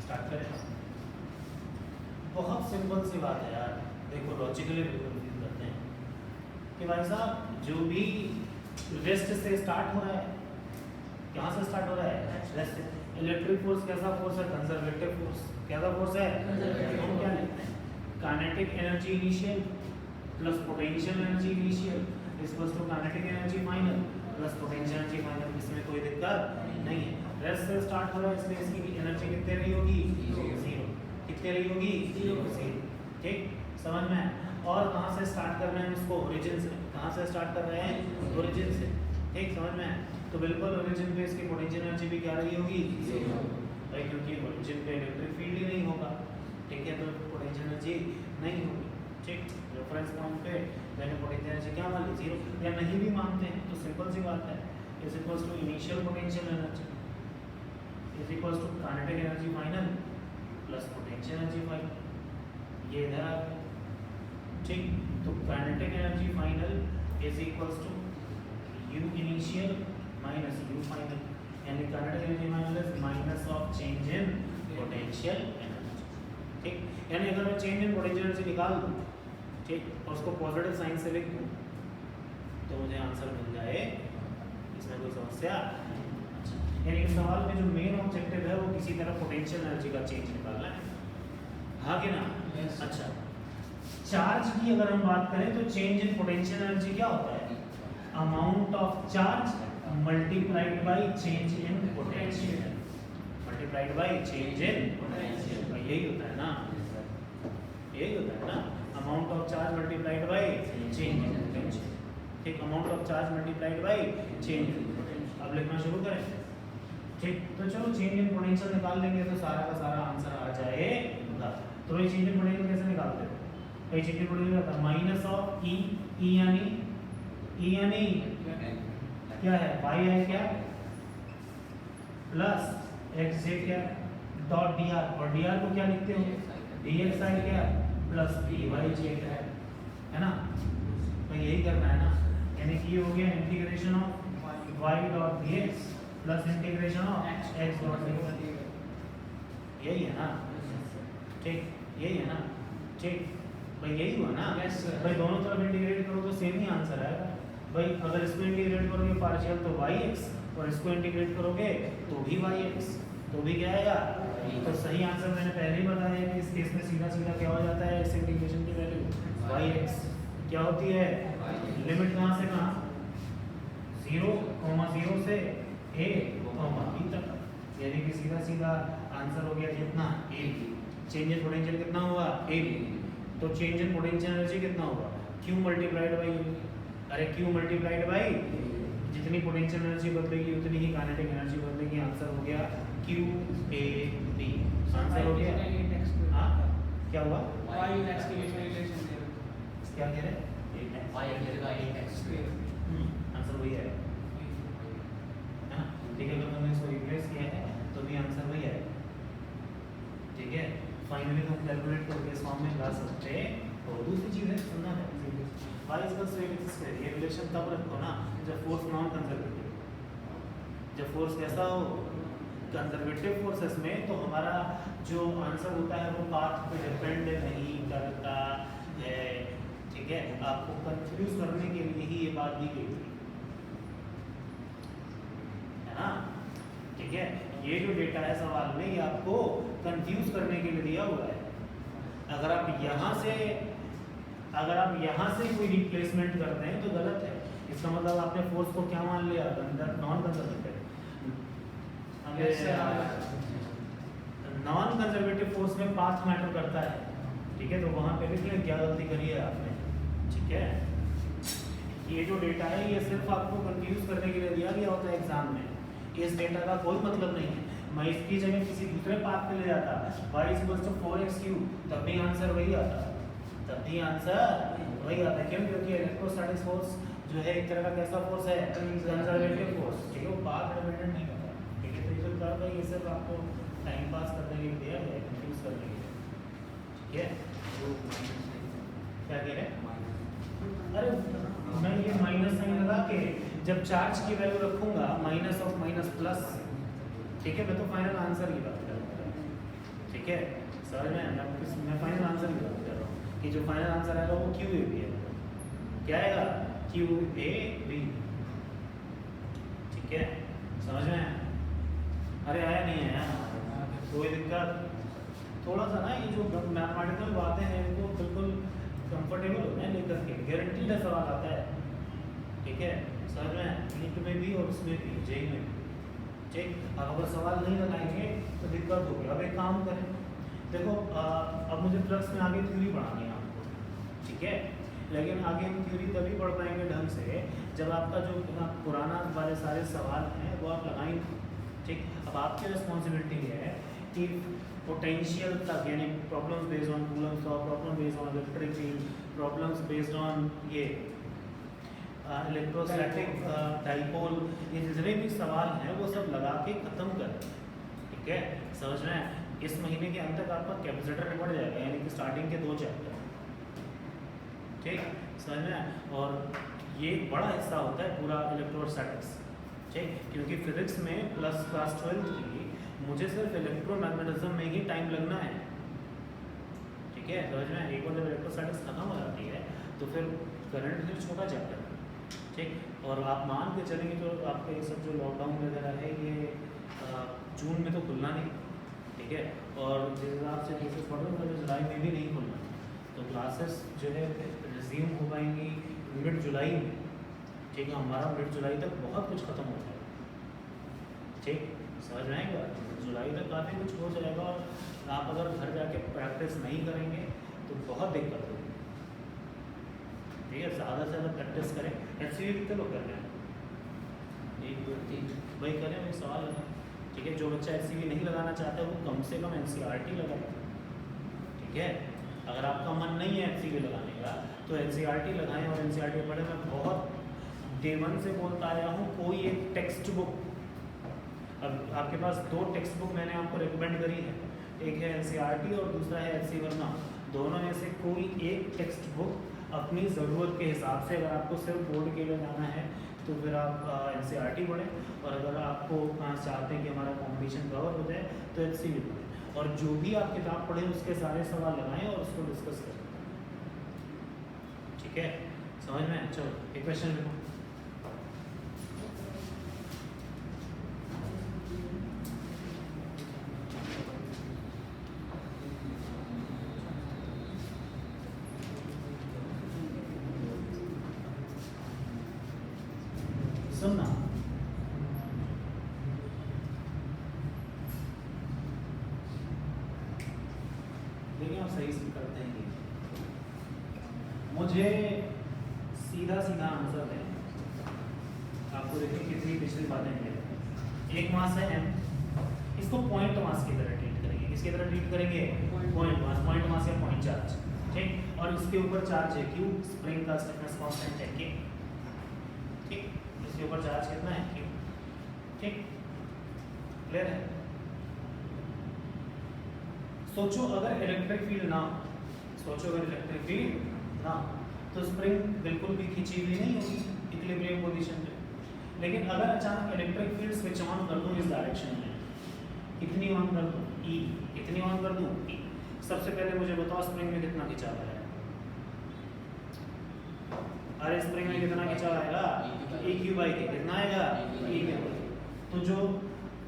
Speaker 1: स्टार्ट करें। बहुत सिंपल सी बात है यार, देखो लॉजिकली कंफ्यूज करते हैं कि भाई साहब जो भी रेस्ट से स्टार्ट हो रहा है, कहाँ से स्टार्ट हो रहा है? रेस्ट से। इलेक्ट्रिक फोर्स कैसा फोर्स है? Conservative force. कैसा फोर्स है? हम क्या लिखते हैं? Kinetic energy initial plus potential energy initial equals to kinetic energy final plus potential energy final. इसमें कोई दिक्कत नहीं है। रेस्ट से स्टार्ट हो रहा है इसलिए इसकी एनर्जी कितनी रही होगी? जीरो। कितनी रही होगी? जीरो। ठीक, समझ में? और कहाँ से स्टार्ट कर रहे हैं इसको? ओरिजिन से। कहाँ से स्टार्ट कर रहे हैं? ओरिजिन से। ठीक, समझ में? तो बिल्कुल ओरिजिन पे इसकी पोटेंशियल एनर्जी भी क्या रही होगी? जीरो। भाई क्योंकि ओरिजिन पे इलेक्ट्रिक फील्ड ही नहीं होगा, ठीक है, तो पोटेंशियल एनर्जी नहीं होगी। ठीक, रेफरेंस पॉइंट पे मैंने पोटेंशियल एनर्जी क्या मान ली? जीरो। या नहीं भी मानते हैं तो सिंपल सी बात है, is equals to initial potential energy is equals to kinetic energy final plus potential energy final. ये इधर आ गया। ठीक, तो kinetic energy final is equals to U initial minus U final, यानी kinetic energy final is minus of change in potential energy. ठीक, यानी अगर मैं चेंज इन पोटेंशियल एनर्जी निकाल दूं, ठीक, और उसको पॉजिटिव साइन से लिख दूं तो मुझे आंसर मिल जाए। इसमें कोई समस्या? यानी इस सवाल में जो मेन ऑब्जेक्टिव है वो किसी तरह पोटेंशियल एनर्जी का चेंज निकालना है, हाँ कि ना?
Speaker 2: Yes.
Speaker 1: अच्छा, चार्ज की अगर हम बात करें तो चेंज इन पोटेंशियल एनर्जी क्या होता है? Amount of charge multiplied by change in potential, multiplied by change in potential. यही होता है ना, यही होता है ना, amount of charge multiplied by change in potential. ठीक, amount of charge multiplied by change in potential. अब लिखना शुरू करें। ठीक, तो चलो चेंज इन पोटेंशियल निकाल लेंगे तो सारा का सारा आंसर आ जाएगा। तो ये चेंज इन पोटेंशियल कैसे निकालते हो? ये चेंज इन पोटेंशियल होता है माइनस ऑफ ई, ई यानी क्या है? वाई है क्या? प्लस एक्स जे क्या? डॉट डी आर, और डी आर को क्या लिखते हो? डी एक्स आई क्या? प्लस डी वाई जे क्या है ना? तो यही करना है ना, यानी कि ये हो गया integration of y dot d x plus integration of x dot d y. यही है ना? ठीक, यही है ना? ठीक भाई, यही हुआ ना? भाई दोनों तरफ इंटीग्रेट करो तो सेम ही आंसर आएगा। भाई अगर इसको इंटीग्रेट करोगे पार्शियल तो वाई एक्स, और इसको इंटीग्रेट करोगे तो भी वाई एक्स, तो भी क्या आएगा? तो सही आंसर मैंने पहले ही बताया कि इस केस में सीधा सीधा क्या हो जाता है? इस इंटीग्रेशन की वैल्यू वाई एक्स क्या होती है? लिमिट कहाँ से कहाँ? 0,0 से a, b तक, यानी कि सीधा सीधा आंसर हो गया कितना? a। चेंज इन पोटेंशियल कितना हुआ? a। तो चेंज इन पोटेंशियल एनर्जी कितना होगा, Q मल्टीप्लाइड बाई U। अरे Q मल्टीप्लाइड बाई जितनी पोटेंशियल एनर्जी बदलेगी उतनी ही काइनेटिक एनर्जी बदलेगी। आंसर हो गया Q A B। आंसर हो गया। हाँ क्या हुआ,
Speaker 3: y x की रिलेशन है,
Speaker 1: क्या कह रहे हैं, आंसर वही है ना। ठीक है, अगर तुमने इसको रिप्लेस किया है तो भी आंसर वही है। ठीक है, फाइनली तुम कैलकुलेट करके इस फॉर्म में ला सकते हो। दूसरी चीज़ है सुनना है, y equals to mx square, ये रिलेशन तब रखो ना जब फोर्स नॉन कंजर्वेटिव। जब फोर्स कैसा हो, कंजर्वेटिव फोर्सेस में, तो हमारा जो आंसर होता है वो पाथ पे डिपेंड नहीं करता है। ठीक है, आपको कंफ्यूज करने के लिए ही ये बात दी गई थी, है ना। ठीक है, ये जो डेटा है सवाल में, ये आपको कंफ्यूज करने के लिए दिया हुआ है। अगर आप यहाँ से कोई रिप्लेसमेंट करते हैं तो गलत है। इसका मतलब आपने फोर्स को क्या मान लिया, non conservative. Non conservative force में पाथ मैटर करता है। ठीक है, तो वहाँ पे लिख लें क्या गलती करी है आपने। ठीक है, ये जो डेटा है ये सिर्फ आपको कंफ्यूज करने के लिए दिया गया होता है एग्जाम में। इस डेटा का कोई मतलब नहीं है। मैं इसकी जगह किसी दूसरे पाथ पे ले जाता, y इक्वल्स टू 4xq, तब भी आंसर वही आता। क्यों, क्योंकि इलेक्ट्रोस्टैटिक फोर्स जो है एक तरह का कैसा फोर्स है, कंजर्वेटिव फोर्स। ठीक है, वो पाथ डिपेंडेंट नहीं होता। ठीक है, तो ये जो कर्व है ये सिर्फ आपको टाइम पास करने के लिए दिया है, कंफ्यूज करने के लिए। ठीक है, क्या कह रहे हैं, अरे मैं ये माइनस साइन लगा के जब चार्ज की वैल्यू रखूंगा माइनस ऑफ माइनस प्लस, ठीक है, मैं तो फाइनल आंसर की बात कर रहा हूँ। ठीक है, सर मैं फाइनल आंसर की बात कर रहा हूँ कि जो फाइनल आंसर आएगा वो क्यू ए बी है। क्या आएगा, क्यू ए बी। ठीक है, समझ में आया? अरे आया नहीं आया, कोई दिक्कत, थोड़ा सा ना ये जो मैथमेटिकल बातें हैं वो बिल्कुल कंफर्टेबल होना है लेकर के, गारंटीड सवाल आता है। ठीक है, समझ में, नीट में भी और उसमें भी, जेई में भी। ठीक, अब अगर सवाल नहीं लगाएंगे तो दिक्कत होगी। अब एक काम करें, देखो अब मुझे फ्लक्स में आगे थ्योरी पढ़ानी है आपको। ठीक है, लेकिन आगे हम थ्योरी तभी पढ़ पाएंगे ढंग से जब आपका जो पुराना वाले सारे सवाल हैं वो आप लगाएंगे। ठीक, अब आपकी रिस्पॉन्सिबिलिटी है कि पोटेंशियल तक, यानी problems based on Coulomb's law, problem based on electric field, problems based on ये इलेक्ट्रोस्टैटिक डाइपोल, ये जितने भी सवाल हैं वो सब लगा के ख़त्म कर। ठीक है, समझ में, इस महीने के अंत तक आपका कैपेसिटर निपट जाएगा, यानी कि स्टार्टिंग के 2 चैप्टर। ठीक, समझ में, और ये बड़ा हिस्सा होता है पूरा इलेक्ट्रोस्टैटिक्स। ठीक, क्योंकि फिजिक्स में प्लस क्लास 12 की मुझे सिर्फ इलेक्ट्रोमैग्नेटिज्म में ही टाइम लगना है। ठीक है, समझ में, एक बार जब इलेक्ट्रोस्टैटिक्स खत्म हो जाती है तो फिर करंट फिर छोटा चैप्टर। ठीक, और आप मान के चलेंगे तो आपका ये सब जो लॉकडाउन वगैरह है ये जून में तो खुलना नहीं। ठीक है, और जिस हिसाब से केसेस बढ़ रहे हैं तो जुलाई में भी नहीं खुलना, तो क्लासेस जो है रिज्यूम हो पाएंगी मिड जुलाई में। ठीक है, हमारा मिड जुलाई तक बहुत कुछ ख़त्म हो जाएगा। ठीक, समझ में आएगा, जुलाई तक काफ़ी कुछ हो जाएगा, और आप अगर घर जाके प्रैक्टिस नहीं करेंगे तो बहुत दिक्कत होगी। ठीक है, ज़्यादा से ज़्यादा प्रैक्टिस करें। एचसीवी कितने लोग कर रहे हैं, 1 2 3 वही करें, वही सवाल लगाएं। ठीक है, जो बच्चा एचसीवी नहीं लगाना चाहता है वो कम से कम एनसीईआरटी लगाए। ठीक है, अगर आपका मन नहीं है एचसीवी लगाने का तो एनसीईआरटी लगाएं और एनसीईआरटी पढ़ें। मैं बहुत डे 1 से बोलता आया हूँ, कोई एक टेक्स्ट बुक, अब आपके पास 2 टेक्स्ट बुक मैंने आपको रिकमेंड करी है, एक है एनसीईआरटी और दूसरा है एचसी वर्मा। दोनों में से कोई एक टेक्स्ट बुक अपनी ज़रूरत के हिसाब से, अगर आपको सिर्फ बोर्ड के लिए जाना है तो फिर आप एनसीईआरटी पढ़ें, और अगर आपको चाहते हैं कि हमारा कॉम्पिटिशन कवर हो जाए तो एचसीवी पढ़ें। और जो भी आप किताब पढ़ें उसके सारे सवाल लगाएं और उसको डिस्कस करें। ठीक है, समझ में? चलो एक क्वेश्चन लिखो। सुनना, देखिए आप सही से करते हैं। मुझे सीधा सीधा आंसर है, आपको देखिए कितनी पिछली बातें हैं। एक मास है m, इसको पॉइंट मास की तरह ट्रीट करेंगे। किसकी तरह ट्रीट करेंगे? पॉइंट मास या पॉइंट चार्ज, ठीक। और इसके ऊपर चार्ज है q, स्प्रिंग का स्टिफनेस कांस्टेंट है k, ठीक। इसके ऊपर चार्ज कितना है? q, ठीक। क्लियर है? सोचो अगर इलेक्ट्रिक फील्ड ना हो, तो स्प्रिंग बिल्कुल भी खिंची हुई नहीं होगी इक्विलिब्रियम पोजीशन पे। लेकिन अगर अचानक इलेक्ट्रिक फील्ड स्विच ऑन कर दूं इस डायरेक्शन में, कितनी ऑन कर दूं? E, कितनी ऑन कर दूं? E। सबसे पहले मुझे बताओ स्प्रिंग में कितना खिंचाव है? अरे स्प्रिंग में कितना खिंचाव आएगा? EQ/K। कितना आएगा? EQ। तो जो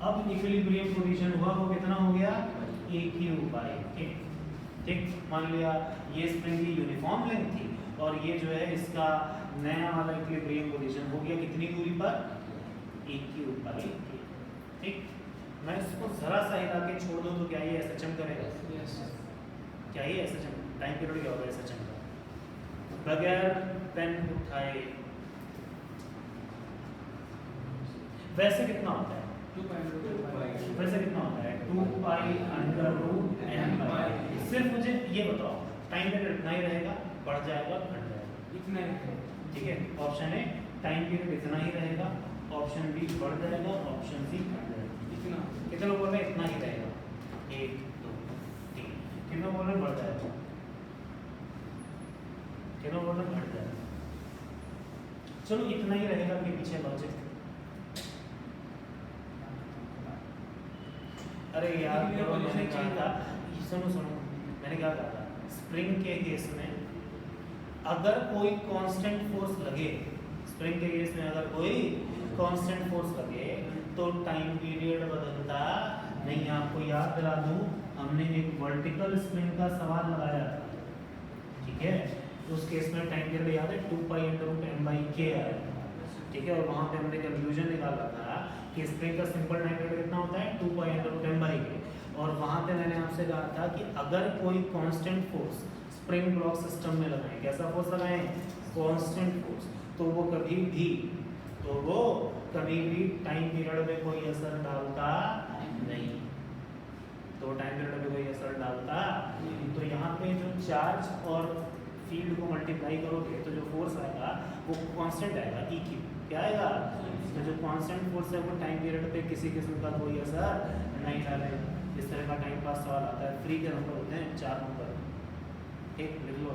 Speaker 1: अब इक्विलिब्रियम पोजीशन हुआ वो कितना हो गया? EQ/K, ठीक। मान लिया ये स्प्रिंग की यूनिफॉर्म लेंथ थी और ये जो है इसका नया वाला इक्विलिब्रियम पोजीशन हो गया कितनी दूरी पर? EQ/K, ठीक। मैं इसको जरा सा हिला के छोड़ दूं तो क्या ये ऐसा चम करेगा? क्या ये ऐसा चम? टाइम पीरियड क्या होगा ऐसा चम का? बगैर पेन उठाए वैसे कितना होता है?
Speaker 3: 2.2
Speaker 1: वैसे कितना होता है? 2π√m/। सिर्फ मुझे ये बताओ टाइम पीरियड इतना ही रहेगा, बढ़ जाएगा, घट जाएगा?
Speaker 3: इतना ही है।
Speaker 1: ठीक है। ऑप्शन ए टाइम पीरियड इतना ही रहेगा, ऑप्शन बी बढ़ जाएगा, ऑप्शन सी घट जाएगा।
Speaker 3: इतना
Speaker 1: कितने लोग बोल रहे हैं इतना ही रहेगा? 1 2 3। कितने बोल रहे हैं बढ़ जाएगा? कितने बोल रहे हैं घट जाएगा? चलो इतना ही रहेगा के पीछे लॉजिक। अरे यार मैंने कहा था, सुनो मैंने क्या कहा था, स्प्रिंग के केस में अगर कोई कांस्टेंट फोर्स लगे, स्प्रिंग के केस में अगर कोई कांस्टेंट फोर्स लगे तो टाइम पीरियड बदलता नहीं। आपको याद दिला दूं, हमने एक वर्टिकल स्प्रिंग का सवाल लगाया था, ठीक है। उस केस में टाइम पीरियड याद है 2π/m/k आया, ठीक है। और वहां पे हमने कंक्लूजन निकाला था कि स्प्रिंग का सिंपल टाइम पीरियड कितना होता है? 2π/m/k। और वहां पे मैंने आपसे कहा था कि अगर कोई constant force spring block system में लगाएं, कैसा फोर्स लगाएं? कांस्टेंट फोर्स, तो वो कभी भी टाइम पीरियड में कोई असर डालता नहीं। तो टाइम पीरियड में कोई असर डालता नहीं। तो यहाँ पे जो चार्ज और फील्ड को मल्टीप्लाई करोगे तो जो फोर्स आएगा वो कांस्टेंट आएगा, EQ। क्या आएगा? तो जो कांस्टेंट फोर्स है वो टाइम पीरियड पे किसी किस्म का कोई असर नहीं डालेगा। इस तरह का टाइम पास सवाल आता है, फ्री के नंबर होते हैं 4 नंबर, ठीक, लिख लो।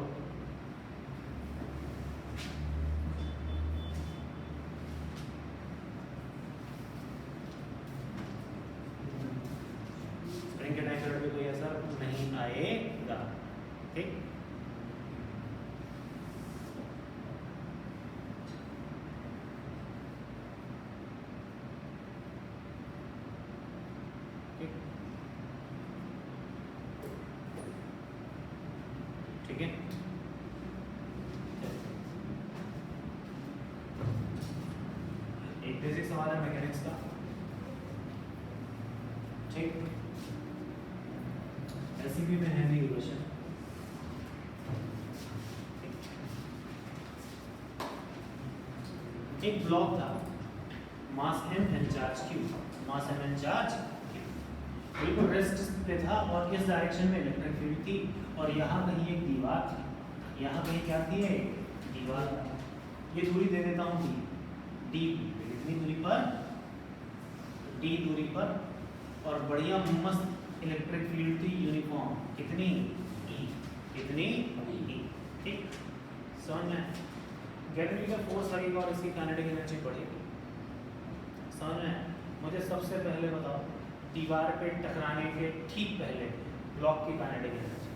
Speaker 1: स्प्रिंग के टाइम पीरियड पे कोई असर नहीं आएगा, ठीक। ठीक है। एक बेसिक सवाल है मैकेनिक्स का, ठीक। एससीबी में है नहीं क्वेश्चन। एक ब्लॉक था, मास m and charge q, mass m and charge q, बिल्कुल रेस्ट पे था और इस डायरेक्शन में इलेक्ट्रिक फील्ड थी और यहाँ कहीं एक दीवार थी। यहाँ कहीं क्या थी? एक दीवार। ये दूरी दे देता हूँ d, कितनी दूरी पर? d दूरी पर, और बढ़िया मस्त इलेक्ट्रिक फील्ड थी यूनिफॉर्म, कितनी? E, कितनी? E, ठीक। समझ में? ग्रेविटेशनल फोर्स लगेगा और इसकी काइनेटिक एनर्जी बढ़ेगी। समझ में? मुझे सबसे पहले बताओ दीवार पे टकराने के ठीक पहले ब्लॉक की काइनेटिक एनर्जी,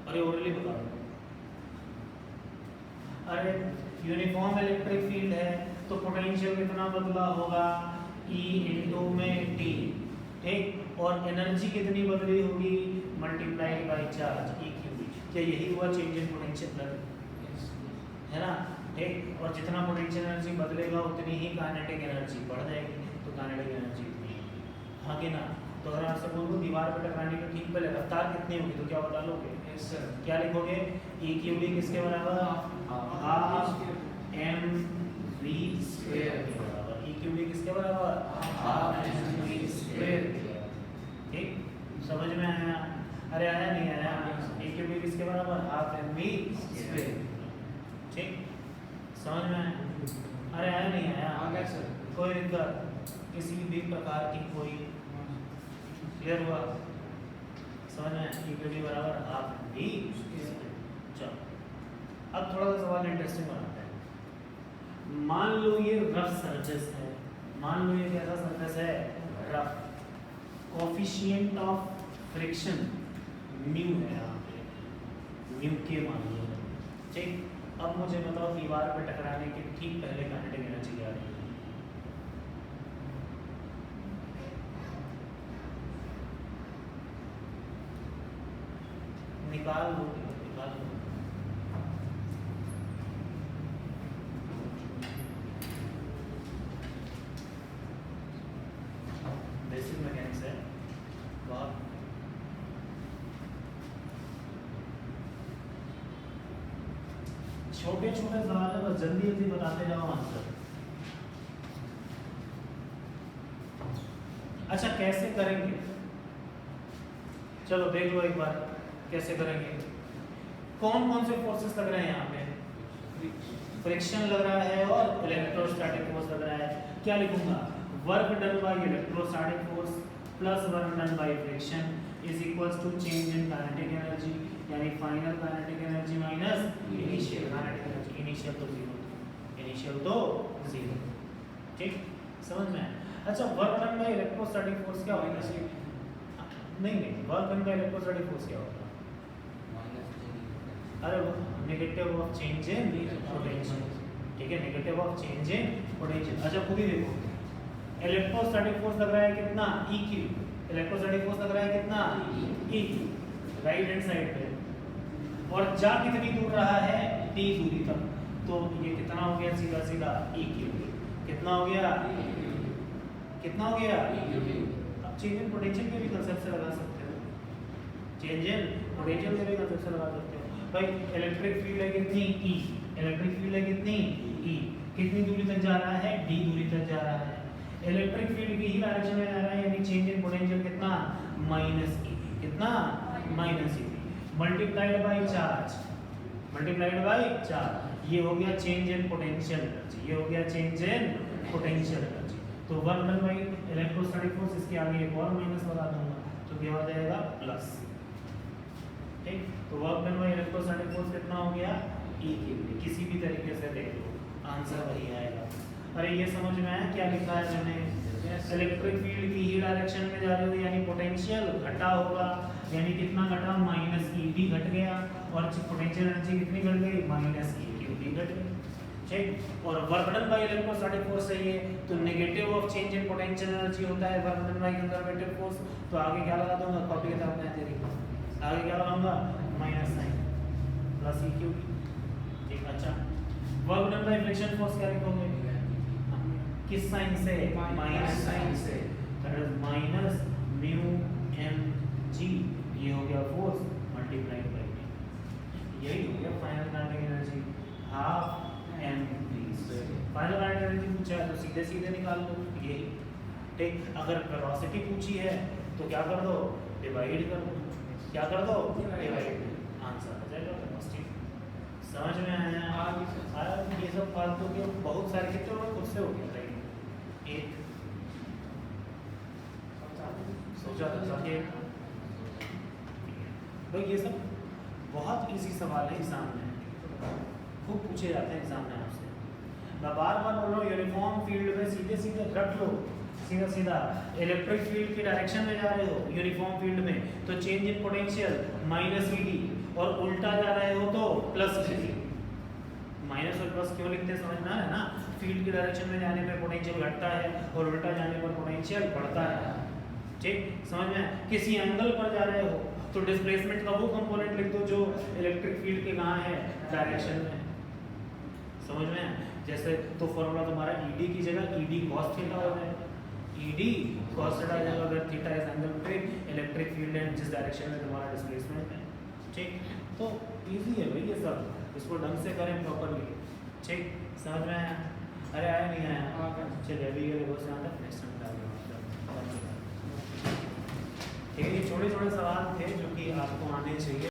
Speaker 1: अरे ओरली बता दो। अरे यूनिफॉर्म इलेक्ट्रिक फील्ड है तो पोटेंशियल कितना बदला होगा? E इंटू में T, ठीक। और एनर्जी कितनी बदली होगी? Multiply by charge, EQ। क्या यही हुआ चेंज इन पोटेंशियल, है ना, ठीक। और जितना पोटेंशियल एनर्जी बदलेगा उतनी ही काइनेटिक एनर्जी बढ़ जाएगी, तो काइनेटिक एनर्जी इतनी, हाँ कि ना? तो अगर आपसे बोलूँ दीवार पे टकराने के ठीक पहले रफ्तार कितनी होगी तो क्या बता लोगे?
Speaker 3: Yes sir.
Speaker 1: क्या लिखोगे? E क्यू डी किसके बराबर? हाफ एम वी स्क्वायर के बराबर। E क्यू डी किसके बराबर? हाफ एम वी स्क्वायर के। ठीक, समझ में आया? अरे आया नहीं आया? E क्यू डी किसके बराबर? Half m v square. ठीक, समझ में आया? अरे आया नहीं आया?
Speaker 3: आ गया सर।
Speaker 1: कोई दिक्कत किसी भी प्रकार की कोई? क्लियर हुआ? समझ में? E क्यू डी बराबर हाफ एम वी स्क्वायर। चलो अब थोड़ा सा सवाल इंटरेस्टिंग बनाते हैं। मान लो ये रफ सरफेस है, मान लो ये कैसा सरफेस है? Rough. Coefficient of friction mu है यहाँ पे, म्यू के मान लो। ठीक, अब मुझे बताओ दीवार पे टकराने के ठीक पहले काइनेटिक एनर्जी क्या है? निकाल लो, निकाल लो। बेसिक मैकेनिक्स है बहुत। छोटे छोटे सवाल है, बस जल्दी जल्दी बताते जाओ आंसर। अच्छा कैसे करेंगे? चलो देख लो एक बार कैसे करेंगे। कौन कौन से फोर्सेस लग रहे हैं यहाँ पे? फ्रिक्शन लग रहा है और इलेक्ट्रोस्टैटिक फोर्स लग रहा है। क्या लिखूंगा? Work done by electrostatic force plus work done by friction is equals to change in kinetic energy, यानी final kinetic energy minus initial kinetic energy. Initial तो जीरो, इनिशियल तो जीरो। ठीक, समझ में आया? अच्छा work done by electrostatic force क्या होगा? नहीं नहीं, work done by electrostatic force क्या होगा? अरे negative of change in potential. ठीक है, negative of change in potential. अच्छा खुद ही देखो, इलेक्ट्रोस्टैटिक फोर्स लग रहा है कितना? E Q. इलेक्ट्रोस्टैटिक फोर्स लग रहा है कितना? E Q, right hand side पे। और जा कितनी दूर रहा है? d दूरी तक। तो ये कितना हो गया? सीधा सीधा E क्यू। कितना हो गया? कितना हो गया? अब चेंज इन पोटेंशियल के भी कांसेप्ट से लगा सकते हो, चेंज इन पोटेंशियल के भी कांसेप्ट से लगा सकते हो। भाई इलेक्ट्रिक फील्ड है कितनी? E। इलेक्ट्रिक फील्ड है कितनी? E। कितनी दूरी तक जा रहा है? d दूरी तक जा रहा है। इलेक्ट्रिक फील्ड की ही डायरेक्शन में जा रहा है, यानी चेंज इन पोटेंशियल कितना? Minus E। कितना? Minus E multiplied by charge, multiplied by charge. ये हो गया चेंज इन पोटेंशियल एनर्जी, ये हो गया चेंज इन पोटेंशियल एनर्जी। तो work done by electrostatic force, इसके आगे एक और माइनस लगा दूंगा तो क्या हो जाएगा? प्लस। ठीक, तो work done by electrostatic force कितना हो गया? E Q. किसी भी तरीके से देख लो आंसर वही आएगा। अरे ये समझ में आया क्या लिखा है मैंने? इलेक्ट्रिक फील्ड की ही डायरेक्शन में जा रहे हो, यानी पोटेंशियल घटा होगा, यानी कितना घटा? माइनस E भी घट गया, और पोटेंशियल एनर्जी कितनी घट गई? माइनस E क्यू भी घट गई। ठीक, और work done by electrostatic force चाहिए तो negative of change in potential energy होता है work done by conservative force. तो आगे क्या लगा दूंगा? कॉपी की तरफ मैं तेरी आगे क्या लगाऊंगा? Minus sign plus E q. ठीक, अच्छा work done by friction force क्या लिखोगे? किस साइन से? माइनस साइन से। That is minus mu m g. ये हो गया फोर्स मल्टीप्लाइड बाय टी। यही हो गया final kinetic energy, half m v. Final kinetic energy पूछा है तो सीधे सीधे निकाल लो यही। ठीक, अगर वेलोसिटी पूछी है तो क्या कर दो? डिवाइड कर दो। क्या कर दो? डिवाइड। आंसर आ जाएगा। समझ में आया? ये सब फालतू के बहुत सारे कितने लोग खुद से हो गया? एक सोचा था कि भाई ये सब बहुत इजी सवाल है, एग्जाम में खूब पूछे जाते हैं एग्जाम में आपसे। मैं बार बार बोल रहा हूँ यूनिफॉर्म फील्ड में सीधे सीधे रख लो, सीधा सीधा इलेक्ट्रिक फील्ड की डायरेक्शन में जा रहे हो यूनिफॉर्म फील्ड में तो change in potential minus v d, और उल्टा जा रहे हो तो प्लस वी डी। माइनस और प्लस क्यों लिखते हैं समझ में है ना? फील्ड की डायरेक्शन में जाने पर पोटेंशियल घटता है और उल्टा जाने पर पोटेंशियल बढ़ता है। ठीक, समझ में? किसी एंगल पर जा रहे हो तो डिस्प्लेसमेंट का वो कंपोनेंट लिख दो जो इलेक्ट्रिक फील्ड के कहाँ है? डायरेक्शन में। समझ में? जैसे तो फॉर्मूला तुम्हारा ईडी की जगह ईडी कॉस थीटा हो जाएगा। ED cos थीटा आ जाएगा अगर theta is angle between electric field and जिस डायरेक्शन में तुम्हारा डिस्प्लेसमेंट है। ठीक, तो इजी है भाई ये सब, इसको ढंग से करें प्रॉपर्ली। ठीक, समझ में आया? अरे आया नहीं आया? चलिए अभी ये बहुत से आता नेक्स्ट टाइम डाल दूँगा। ठीक है, ये छोटे छोटे सवाल थे जो कि आपको आने चाहिए।